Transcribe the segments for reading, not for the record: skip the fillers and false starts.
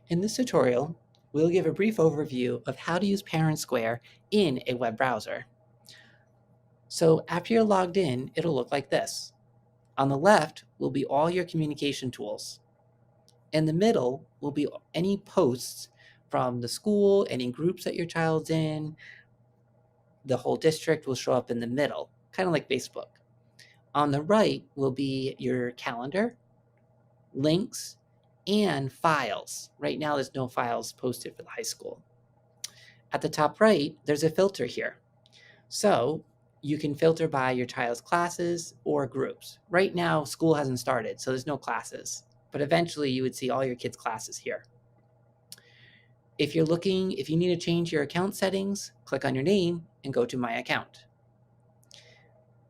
In this tutorial, we'll give a brief overview of how to use ParentSquare in a web browser. So after you're logged in, it'll look like this. On the left will be all your communication tools. In the middle will be any posts from the school, any groups that your child's in. The whole district will show up in the middle, kind of like Facebook. On the right will be your calendar, links, and files. Right now, there's no files posted for the high school. At the top right, there's a filter here. So you can filter by your child's classes or groups. Right now, school hasn't started, so there's no classes. But eventually, you would see all your kids' classes here. If you need to change your account settings, click on your name and go to My Account.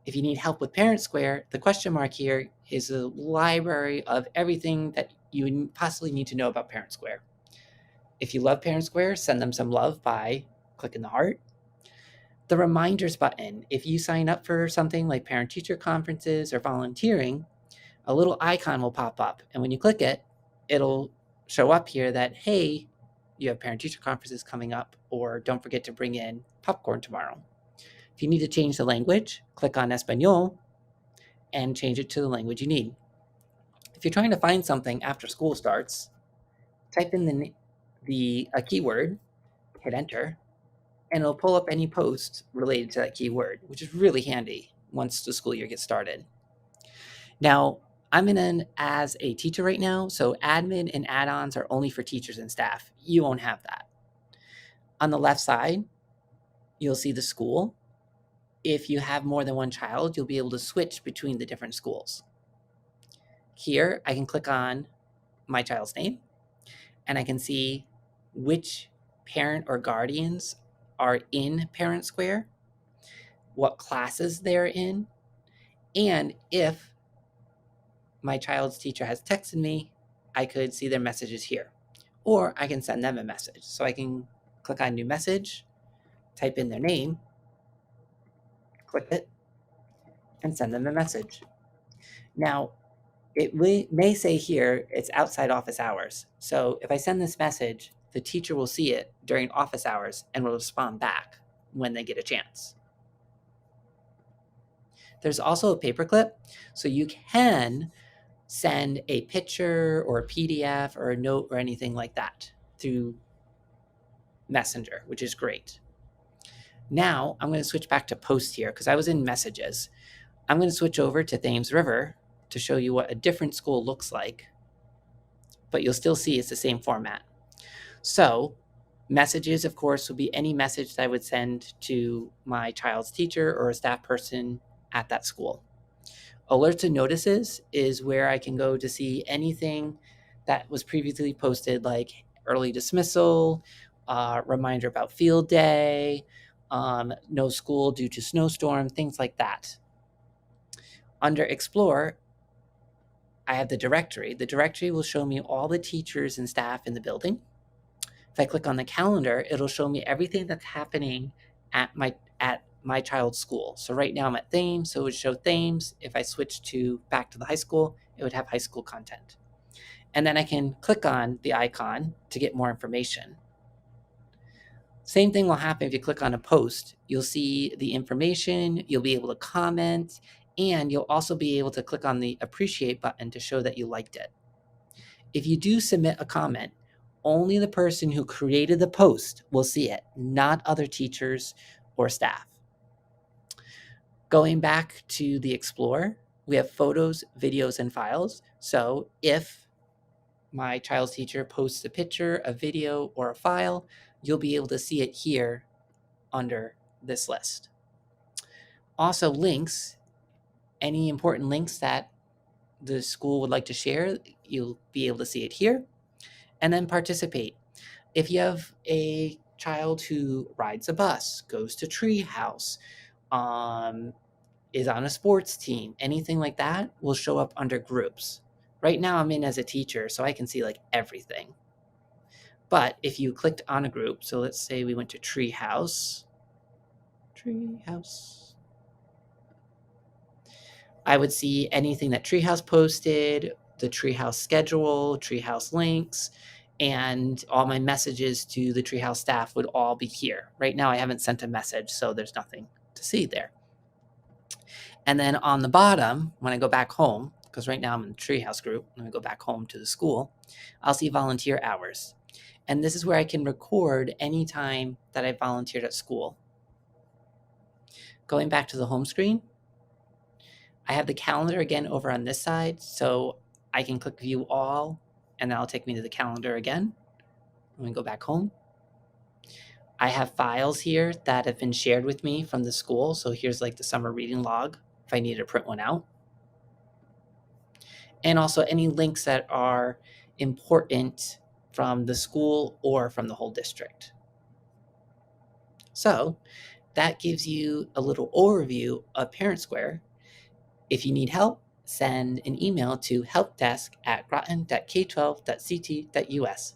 If you need help with ParentSquare, the question mark here is a library of everything that you would possibly need to know about ParentSquare. If you love ParentSquare, send them some love by clicking the heart. The reminders button, if you sign up for something like parent-teacher conferences or volunteering, a little icon will pop up. And when you click it, it'll show up here that, hey, you have parent-teacher conferences coming up, or don't forget to bring in popcorn tomorrow. If you need to change the language, click on Espanol and change it to the language you need. If you're trying to find something after school starts, type in a keyword, hit enter, and it'll pull up any post related to that keyword, which is really handy once the school year gets started. Now, I'm as a teacher right now, so admin and add-ons are only for teachers and staff. You won't have that. On the left side, you'll see the school. If you have more than one child, you'll be able to switch between the different schools. Here, I can click on my child's name, and I can see which parent or guardians are in ParentSquare, what classes they're in, and if my child's teacher has texted me, I could see their messages here. Or I can send them a message. So I can click on New Message, type in their name, click it, and send them a message. Now, it may say here it's outside office hours. So if I send this message, the teacher will see it during office hours and will respond back when they get a chance. There's also a paperclip, so you can send a picture or a PDF or a note or anything like that through Messenger, which is great. Now I'm going to switch back to post here because I was in messages. I'm going to switch over to Thames River to show you what a different school looks like, but you'll still see it's the same format. So messages, of course, will be any message that I would send to my child's teacher or a staff person at that school. Alerts and notices is where I can go to see anything that was previously posted, like early dismissal, reminder about field day, no school due to snowstorm, things like that. Under Explore, I have the directory. The directory will show me all the teachers and staff in the building. If I click on the calendar, it'll show me everything that's happening at my child's school. So right now I'm at Thames, so it would show Thames. If I switch back to the high school, it would have high school content. And then I can click on the icon to get more information. Same thing will happen if you click on a post. You'll see the information, you'll be able to comment, and you'll also be able to click on the appreciate button to show that you liked it. If you do submit a comment, only the person who created the post will see it, not other teachers or staff. Going back to the Explorer, we have photos, videos, and files. So if my child's teacher posts a picture, a video, or a file, you'll be able to see it here under this list. Also, links, any important links that the school would like to share, you'll be able to see it here. And then participate. If you have a child who rides a bus, goes to Treehouse, is on a sports team, anything like that will show up under groups. Right now I'm in as a teacher, so I can see like everything. But if you clicked on a group, so let's say we went to Treehouse, I would see anything that Treehouse posted, the Treehouse schedule, Treehouse links, and all my messages to the Treehouse staff would all be here. Right now, I haven't sent a message, so there's nothing to see there. And then on the bottom, when I go back home, because right now I'm in the Treehouse group, when I go back home to the school, I'll see volunteer hours. And this is where I can record any time that I volunteered at school. Going back to the home screen, I have the calendar again over on this side, so I can click View All, and that'll take me to the calendar again. I'm going to go back home. I have files here that have been shared with me from the school. So here's like the summer reading log if I need to print one out. And also any links that are important from the school or from the whole district. So that gives you a little overview of ParentSquare. If you need help, send an email to helpdesk@groton.k12.ct.us.